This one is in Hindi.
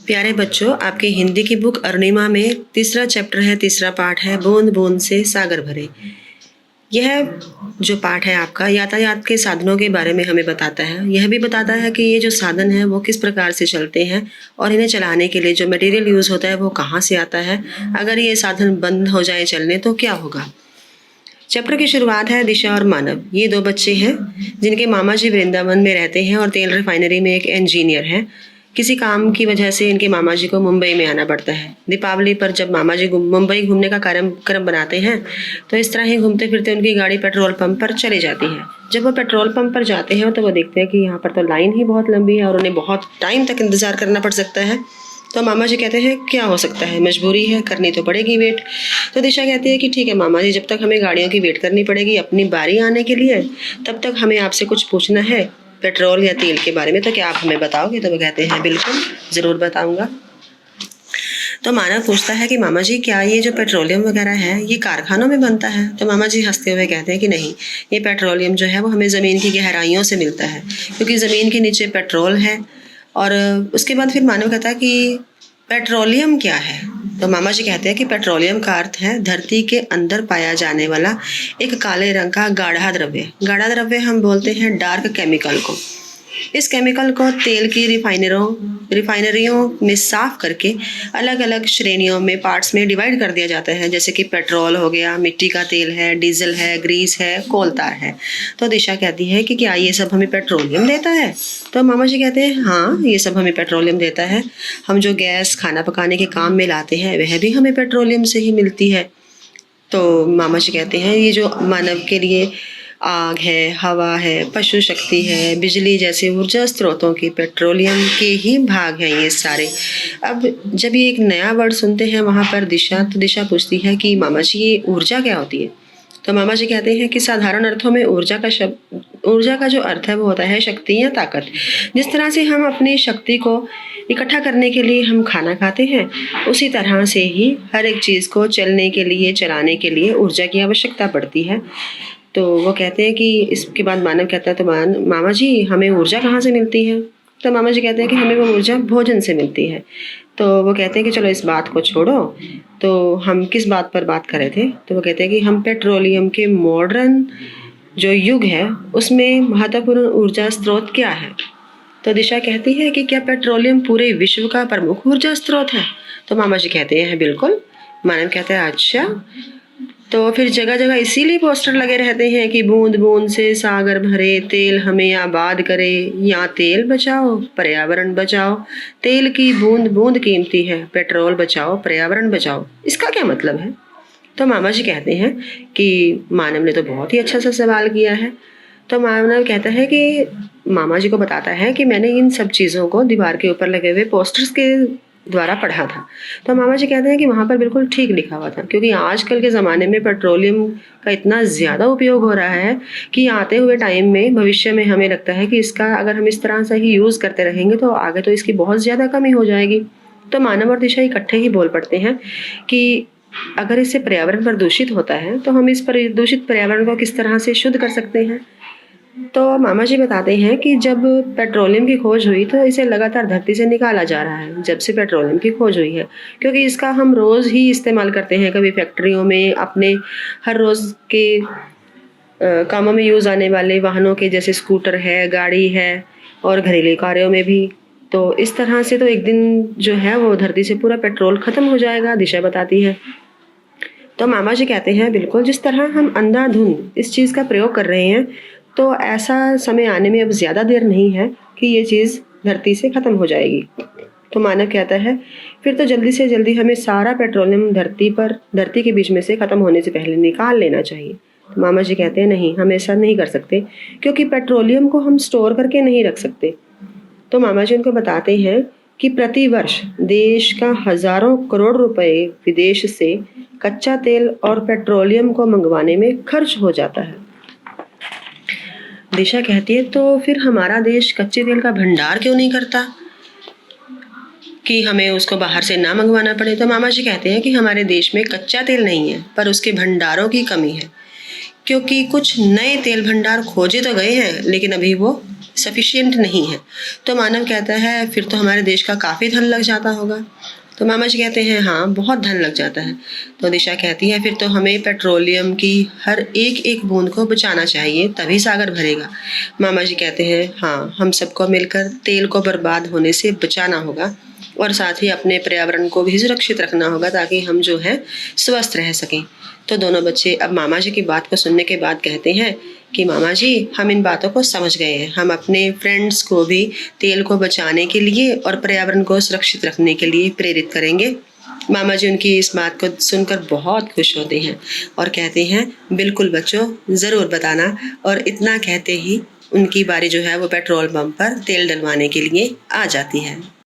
प्यारे बच्चों, आपकी हिंदी की बुक अरुणिमा में तीसरा चैप्टर है, तीसरा पाठ है बूंद बूंद से सागर भरे। यह जो पाठ है आपका यातायात के साधनों के बारे में हमें बताता है। यह भी बताता है कि ये जो साधन है वो किस प्रकार से चलते हैं और इन्हें चलाने के लिए जो मटेरियल यूज़ होता है वो कहाँ से आता है। अगर ये साधन बंद हो जाए चलने तो क्या होगा। चैप्टर की शुरुआत है दिशा और मानव। ये दो बच्चे हैं जिनके मामा जी वृंदावन में रहते हैं और तेल रिफाइनरी में एक इंजीनियर हैं। किसी काम की वजह से इनके मामा जी को मुंबई में आना पड़ता है। दीपावली पर जब मामा जी मुंबई घूमने का क्रम बनाते हैं तो इस तरह ही घूमते फिरते उनकी गाड़ी पेट्रोल पंप पर चली जाती है। जब वो पेट्रोल पंप पर जाते हैं तो वो देखते हैं कि यहाँ पर तो लाइन ही बहुत लंबी है और उन्हें बहुत टाइम तक इंतज़ार करना पड़ सकता है। तो मामा जी कहते हैं क्या हो सकता है, मजबूरी है, करनी तो पड़ेगी वेट। तो दिशा कहती है कि ठीक है मामा जी, जब तक हमें गाड़ियों की वेट करनी पड़ेगी अपनी बारी आने के लिए, तब तक हमें आपसे कुछ पूछना है पेट्रोल या तेल के बारे में, तो क्या आप हमें बताओगे। तो वो कहते हैं बिल्कुल ज़रूर बताऊंगा। तो मानव पूछता है कि मामा जी क्या ये जो पेट्रोलियम वगैरह है ये कारखानों में बनता है। तो मामा जी हंसते हुए कहते हैं कि नहीं, ये पेट्रोलियम जो है वो हमें ज़मीन की गहराइयों से मिलता है, क्योंकि ज़मीन के नीचे पेट्रोल है। और उसके बाद फिर मानव कहता है कि पेट्रोलियम क्या है। तो मामा जी कहते हैं कि पेट्रोलियम का अर्थ है धरती के अंदर पाया जाने वाला एक काले रंग का गाढ़ा द्रव्य। गाढ़ा द्रव्य हम बोलते हैं डार्क केमिकल को। इस केमिकल को तेल की रिफाइनरियों में साफ करके अलग अलग श्रेणियों में, पार्ट्स में डिवाइड कर दिया जाता है। जैसे कि पेट्रोल हो गया, मिट्टी का तेल है, डीजल है, ग्रीस है, कोलतार है। तो दिशा कहती है कि क्या ये सब हमें पेट्रोलियम देता है। तो मामा जी कहते हैं हाँ, ये सब हमें पेट्रोलियम देता है। हम जो गैस खाना पकाने के काम में लाते हैं वह भी हमें पेट्रोलियम से ही मिलती है। तो मामा जी कहते हैं ये जो मानव के लिए आग है, हवा है, पशु शक्ति है, बिजली जैसे ऊर्जा स्रोतों की पेट्रोलियम के ही भाग हैं ये सारे। अब जब ये एक नया वर्ड सुनते हैं वहाँ पर दिशा पूछती है कि मामा जी ये ऊर्जा क्या होती है। तो मामा जी कहते हैं कि साधारण अर्थों में ऊर्जा का जो अर्थ है वो होता है शक्ति या ताकत। जिस तरह से हम अपनी शक्ति को इकट्ठा करने के लिए हम खाना खाते हैं, उसी तरह से ही हर एक चीज़ को चलने के लिए, चलाने के लिए ऊर्जा की आवश्यकता पड़ती है। तो वो कहते हैं कि इसके बाद मानव कहता है तो मामा जी हमें ऊर्जा कहाँ से मिलती है। तो मामा जी कहते हैं कि हमें वो ऊर्जा भोजन से मिलती है। तो वो कहते हैं कि चलो इस बात को छोड़ो, तो हम किस बात पर बात कर रहे थे। तो वो कहते हैं कि हम पेट्रोलियम के मॉडर्न जो युग है उसमें महत्वपूर्ण ऊर्जा स्रोत क्या है। तो दिशा कहती है कि क्या पेट्रोलियम पूरे विश्व का प्रमुख ऊर्जा स्रोत है। तो मामा जी कहते हैं बिल्कुल। मानव कहता है अच्छा, तो फिर जगह जगह इसीलिए पोस्टर लगे रहते हैं कि बूंद बूंद से सागर भरे, तेल हमें आबाद करे, या तेल बचाओ पर्यावरण बचाओ, तेल की बूंद बूंद कीमती है, पेट्रोल बचाओ पर्यावरण बचाओ। इसका क्या मतलब है। तो मामा जी कहते हैं कि मानव ने तो बहुत ही अच्छा सा सवाल किया है। तो मानव कहता है कि मामा जी को बताता है कि मैंने इन सब चीज़ों को दीवार के ऊपर लगे हुए पोस्टर्स के द्वारा पढ़ा था। तो मामा जी कहते हैं कि वहाँ पर बिल्कुल ठीक लिखा हुआ था, क्योंकि आजकल के ज़माने में पेट्रोलियम का इतना ज़्यादा उपयोग हो रहा है कि आते हुए टाइम में, भविष्य में हमें लगता है कि इसका अगर हम इस तरह से ही यूज़ करते रहेंगे तो आगे तो इसकी बहुत ज़्यादा कमी हो जाएगी। तो मानव और दिशा इकट्ठे ही बोल पड़ते हैं कि अगर इससे पर्यावरण प्रदूषित होता है तो हम इस प्रदूषित पर्यावरण को किस तरह से शुद्ध कर सकते हैं। तो मामा जी बताते हैं कि जब पेट्रोलियम की खोज हुई तो इसे लगातार धरती से निकाला जा रहा है, जब से पेट्रोलियम की खोज हुई है, क्योंकि इसका हम रोज़ ही इस्तेमाल करते हैं। कभी फैक्ट्रियों में, अपने हर रोज़ के कामों में यूज़ आने वाले वाहनों के, जैसे स्कूटर है, गाड़ी है, और घरेलू कार्यों में भी। तो इस तरह से तो एक दिन जो है वो धरती से पूरा पेट्रोल ख़त्म हो जाएगा, दिशा बताती है। तो मामा जी कहते हैं बिल्कुल, जिस तरह हम अंधाधुंध इस चीज़ का प्रयोग कर रहे हैं तो ऐसा समय आने में अब ज़्यादा देर नहीं है कि ये चीज़ धरती से ख़त्म हो जाएगी। तो मानव कहता है फिर तो जल्दी से जल्दी हमें सारा पेट्रोलियम धरती के बीच में से ख़त्म होने से पहले निकाल लेना चाहिए। तो मामा जी कहते हैं नहीं, हम ऐसा नहीं कर सकते, क्योंकि पेट्रोलियम को हम स्टोर करके नहीं रख सकते। तो मामा जी उनको बताते हैं कि प्रतिवर्ष देश का हज़ारों करोड़ रुपए विदेश से कच्चा तेल और पेट्रोलियम को मंगवाने में खर्च हो जाता है। दिशा कहती है तो फिर हमारा देश कच्चे तेल का भंडार क्यों नहीं करता कि हमें उसको बाहर से ना मंगवाना पड़े। तो मामा जी कहते हैं कि हमारे देश में कच्चा तेल नहीं है, पर उसके भंडारों की कमी है, क्योंकि कुछ नए तेल भंडार खोजे तो गए हैं लेकिन अभी वो सफिशिएंट नहीं है। तो मानव कहता है फिर तो हमारे देश का काफ़ी धन लग जाता होगा। तो मामा जी कहते हैं हाँ, बहुत धन लग जाता है। तो दिशा कहती है फिर तो हमें पेट्रोलियम की हर एक एक बूंद को बचाना चाहिए, तभी सागर भरेगा। मामा जी कहते हैं हाँ, हम सबको मिलकर तेल को बर्बाद होने से बचाना होगा और साथ ही अपने पर्यावरण को भी सुरक्षित रखना होगा ताकि हम जो है स्वस्थ रह सकें। तो दोनों बच्चे अब मामा जी की बात को सुनने के बाद कहते हैं कि मामा जी, हम इन बातों को समझ गए हैं। हम अपने फ्रेंड्स को भी तेल को बचाने के लिए और पर्यावरण को सुरक्षित रखने के लिए प्रेरित करेंगे। मामा जी उनकी इस बात को सुनकर बहुत खुश होते हैं और कहते हैं बिल्कुल बच्चों, ज़रूर बताना। और इतना कहते ही उनकी बारी जो है वो पेट्रोल पंप पर तेल डलवाने के लिए आ जाती है।